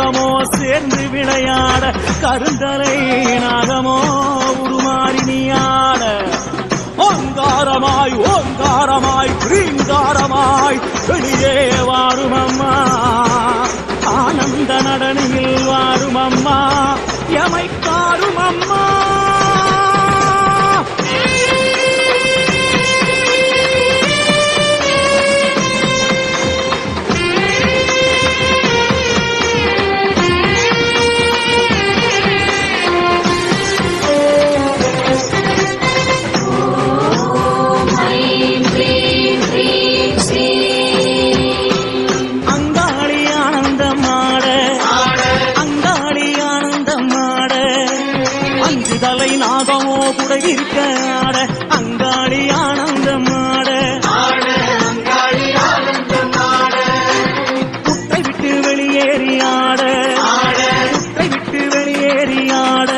நாகமோ சேர்ந்து விளையாட, கருந்தலை நாகமோ உருமாறி நீயாட. ஓங்காரமாய் ஓங்காரமாய் ரீங்காரமாய் வெளியே வாரும் அம்மா, ஆனந்த நடனியில் வாரும் அம்மா, எமைக்காரும் அம்மா. நாகமோ கூட இருக்க ஆட, அங்காளி ஆனந்தம் ஆட. குட்டை விட்டு வெளியேறி ஆட, குட்டை விட்டு வெளியேறி ஆட.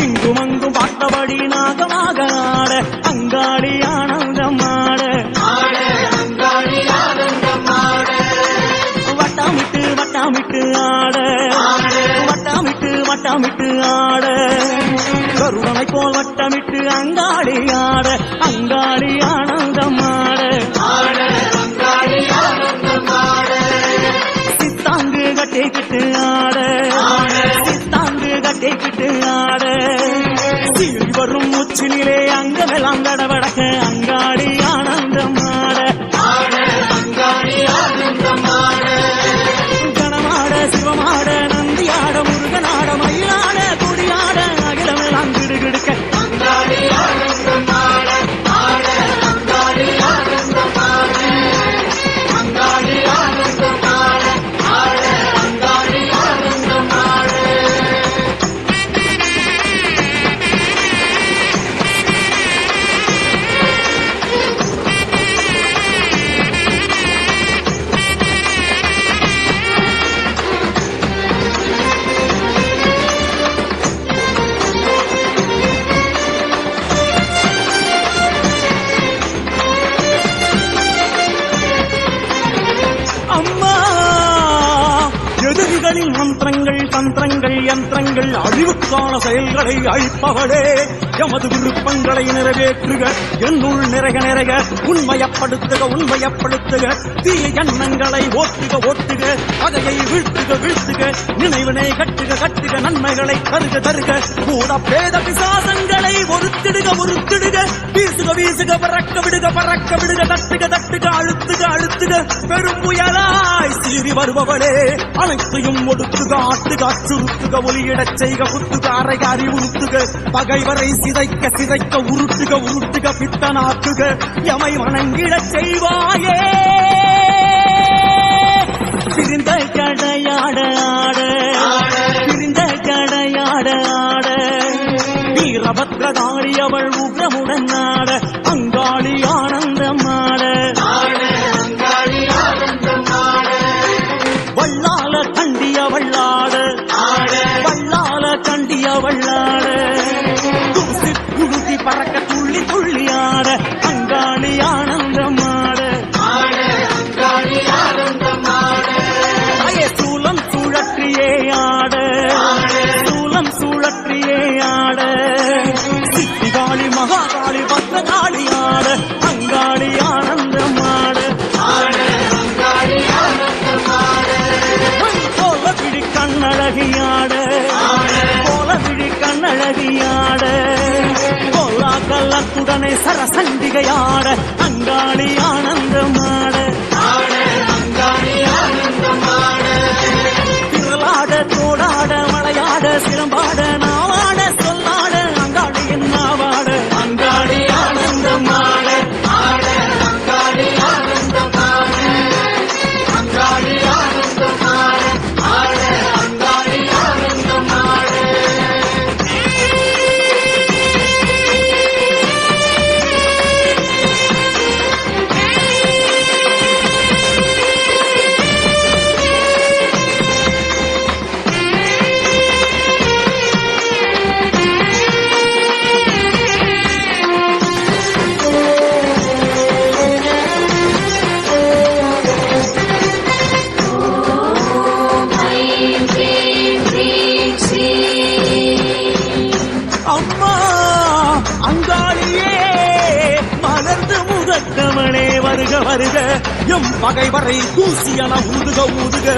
இங்கும் அங்கும் பார்த்தபடி நாகமாக ஆட, அங்காளி ஆனந்தம் ஆட. வட்டமிட்டு வட்டமிட்டு ஆட, வட்டமிட்டு வட்டமிட்டு ஆட. கருணனை போல் வட்டமிட்டு அங்காளி ஆட, அங்காளி ஆனந்தம் ஆட. சித்தாங்கு கட்டிக்கிட்டு ஆட, சித்தாங்கு கட்டிக்கிட்டு ஆட. சீறி வரும் உச்சினிலே அங்கமெல்லாம் கடவடக்க, அங்காளி ஆனந்தம் ஆட. கணமாட சிவமாட நந்தியாட முருகனாட மயிலாட குடியாட அகிலமெல்லாம் கிடுகிடுக்க, மந்திரங்கள் தந்திரங்கள் யந்திரங்கள் அழிவுக்கான செயல்களை அழிப்பவளே, எமது விருப்பங்களை நிறைவேற்றுக, என்னுள் நிறைக நிறைக உண்மையப்படுத்துக உண்மையப்படுத்துக. தீய எண்ணங்களை ஓட்டுக ஓட்டுக, பகையை வீழ்த்துக வீழ்த்துக, நினைவினை கட்டுக கட்டுக, நன்மைகளை தருக தருக. கூட பேத பிசாசங்களை ஒருத்திடுக ஒருத்திடுக, வீசுக வீசுக பறக்க விடுக பறக்க விடுக, தட்டுக தட்டுக அழுத்துக அழுத்துக. பெரும் புயலாய் சீறி வருபவளே, அனைத்தையும் ஒடுக்குக ஆட்டுக அச்சுறுத்துக, ஒலியிடச் செய்க குத்துக அறைக அறிவுறுத்துக. பகைவரை சிதைக்க சிதைக்க உருட்டுக உருட்டுக, பித்தனாக்குக எமை வணங்கிடச் செய்வாயே. பிரிந்த கடையாட ஆட, பிரிந்த கடையாட ஆட. வீரபத்ரகாளி அவள் உக்ரமுடன் ஆட, அங்காளி ஆனந்தம் ஆட. வல்லால கண்டிய வல்லாட, வல்லால கண்டிய வல்லாட. தூசி குடுத்தி பறக்க துள்ளி துள்ளி ஆட, அங்காளி ஆனந்தம் ஆட. சூலம் சுழற்றியே ஆட, சூலம் சுழற்றியே ஆட. சித்திகாளி மகாகாளி பத்ரகாளி ஆட, அங்காளி ஆனந்தம் ஆட. போல பிடி கண்ணழகியாட, போல பிடி கண்ணழகியாட. போலா கல்லத்துடனே சரசண்டிகையாட, அங்காளி ஆனந்தம் ஆட. திரளாட தோடாட மலையாட சிலம்பாட நாவாட சொல்லாட, அங்காளியின் நாவாட. அங்காளி ஆனந்தம் ஆட. வருக எம் பகைவரை தூசியன ஊதுக ஊதுக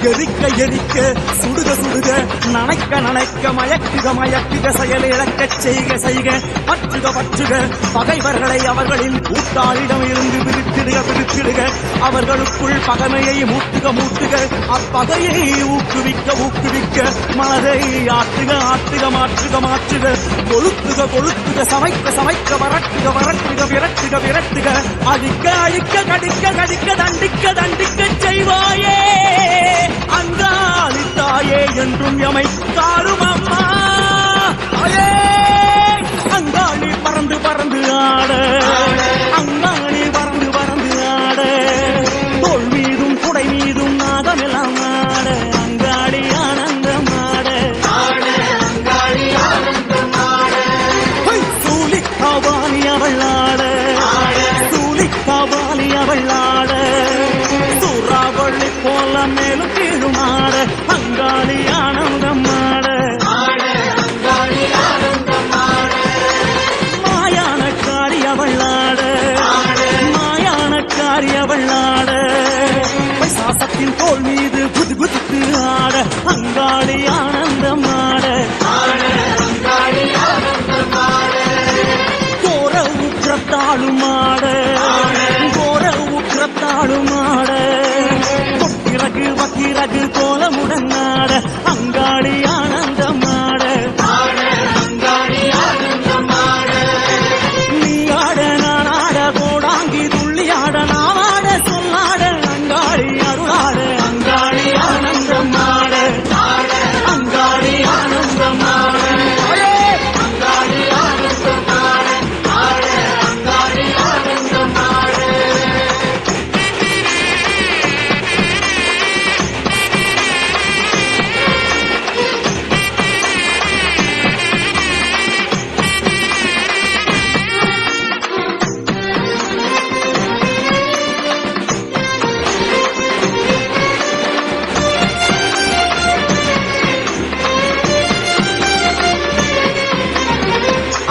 எரிக்க எரிக்க சுடுக சுடுக நனைக்க நனைக்க மயக்குக மயக்குக செயலிழக்க செய்க செய்க பற்றுக பற்றுக பகைவர்களை அவர்களின் கூட்டாளிடம் இருந்து பிரித்திடுக பிரித்திடுக அவர்களுக்குள் பகைமையை மூட்டுக மூட்டுக அப்பகையை ஊக்குவிக்க ஊக்குவிக்க மனதை ஆட்டுக ஆட்டுக மாற்றுக மாற்றுக கொளுத்துக கொளுத்துக சமைக்க சமைக்க வரட்டுக வரட்டுக விரட்டுக விரட்டுக அழிக்க அழிக்க கடிக்க கடிக்க தண்டிக்க தண்டிக்க செய்வாயே அங்காளி தாயே என்றும் எமை காரும் அம்மா அங்காளி பறந்து பறந்து ஆட அங்காளி பறந்து பறந்து ஆட தோல் மீதும் குடை மீதும் நாகமெல்லாம் ஆட அங்காளி ஆனந்தம் ஆட சூலிக்காவாலி அவள் ஆட சூலிக்காவாலி அவள் ஆட சூறாவளி போல மேலும் கீழும் ஆட அங்காளி ஆனந்தம் ஆட மாயானக்காரி அவள் ஆட மாயானக்காரி அவள் ஆட சாசத்தின் தோல் மீது குதி குதித்து ஆட அங்காளி ஆனந்தம் ஆட கோர உற்றத்தாளும் ஆட கோர உற்றத்தாளும் ஆட கொட்டிறகு வக்கிறகு கோலமுடன் ஆட அங்காளி ஆனந்தம் ஆட நீ ஆட நான் ஆட கோடாங்கி துள்ளி ஆட நாம் ஆட சொல்லாட அங்காளி அருளாட அங்காளி ஆனந்தம் ஆட அங்காளி ஆனந்தம் ஆட அங்காளி ஆனந்தம் ஆட அங்காளி ஆனந்தம் ஆட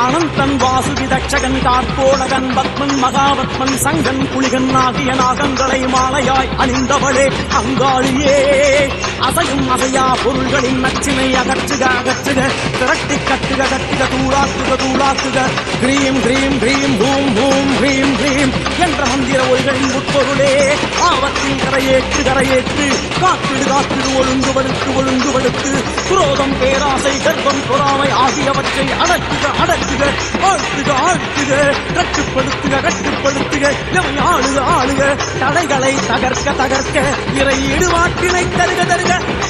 அனந்தன் வாசுகி தட்சகன் கார்கோடகன் பத்மன் மகாபத்மன் சங்கன் புலிகன் ஆகிய நாகங்களை மாலையாய் அணிந்தவளே அங்காளியே அசையும் அசையா பொருள்களின் நச்சினை அகற்றுக அகற்றுக திரட்டி கட்டுக கட்டுக தூளாக்குக தூளாக்குக கிரீம் கிரீம் கிரீம் பூம் பூம் கிரீம் கிரீம் என்ற மந்திர ஒளிகளின் உட்பொருளே ஆபத்தின் கரையேற்று கரையேற்று காத்திடு காத்திடு ஒழுங்குபடுத்து ஒழுங்குபடுத்து குரோதம் பேராசை கர்ப்பம் பொறாமை ஆகியவற்றை அடக்குக அடக்குக ஆழ்த்துக ஆழ்த்துக கட்டுப்படுத்துக கட்டுப்படுத்துக எவை ஆளுக ஆளுக தடைகளை தகர்க்க தகர்க்க இறை ஈடுபாட்டினை தருக தருக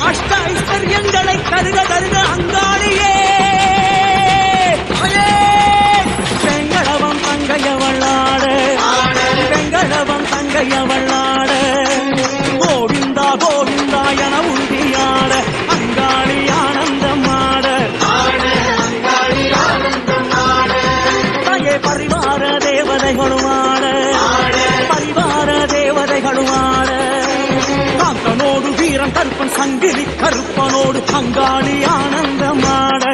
அஷ்ட ஐஸ்வர்யங்களை தருக தருக அங்காளியே வெங்கடவம் தங்கையவளாட வெங்கடவம் தங்கையவளாட கோவிந்தா கோவிந்தா என உறுதியாட அங்காளி ஆனந்தம் ஆட பரிவார தேவதைகளும் ஆட பரிவார தேவதைகளும் ஆட காந்தனோடு வீரன் கருப்பன் சங்கிலி கருப்பனோடு அங்காளி ஆனந்தம் ஆட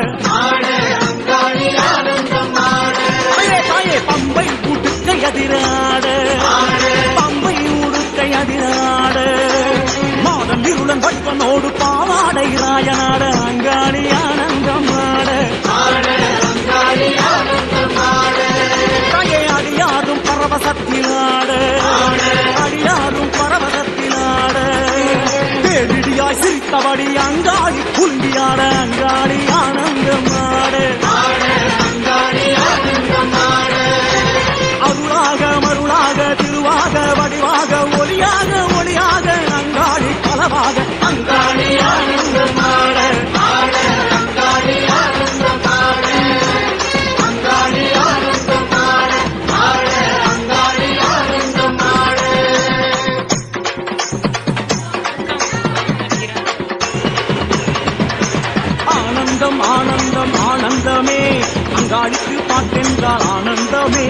தாயே பம்பை உடுக்கை அதிராட பம்பை உடுக்கை அதிராட மாதம் இருளன் வட்பனோடு பாவாடை ராயனாட அங்காளி ஆனந்தம் ஆட தாயே அடியாரும் பரவசத்தினாட அடியாரும் பரவசத்தினாட பேரிடியாய் சிரித்தபடி அங்காளி குண்டியாட அங்காளி ஆனந்தம் ஆட அருளாக மருளாக திருவாக வடிவாக ஒளியாக ஒளியாக அங்காளி பலவாக அங்காளி ஆனந்தம் ஆட அங்காளி ஆனந்தம் ஆட அங்காளி ஆனந்தம் ஆட அங்காளி ஆனந்தம் ஆட ஆனந்தம் ஆனந்தம் ஆனந்தமே அங்காளிக்கு பாட்டென்றால் ஆனந்தமே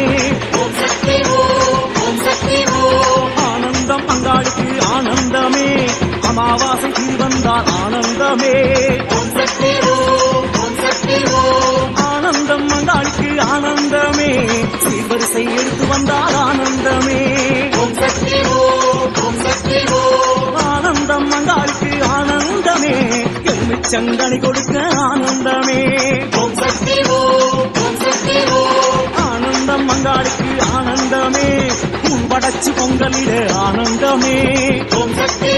ஆனந்தம் அங்காளிக்கு ஆனந்தமே அமாவாசை வந்தால் ஆனந்தமே ஆனந்தம் அங்காளி மங்காளிக்கு ஆனந்தமே சீர்வரிசை எடுத்து வந்தால் ஆனந்தமே ஓம் சக்தி ஓம் ஓம் சக்தி ஓம் ஆனந்தம் மங்காளிக்கு ஆனந்தமே எலுமிச்சங்கனி கொடுக்க ஆனந்தமே ஓம் சக்தி ஓம் ஓம் சக்தி ஓம் ஆனந்தம் மங்காளிக்கு ஆனந்தமே பூ படைச்சு பொங்கலிட ஆனந்தமே ஓம் சக்தி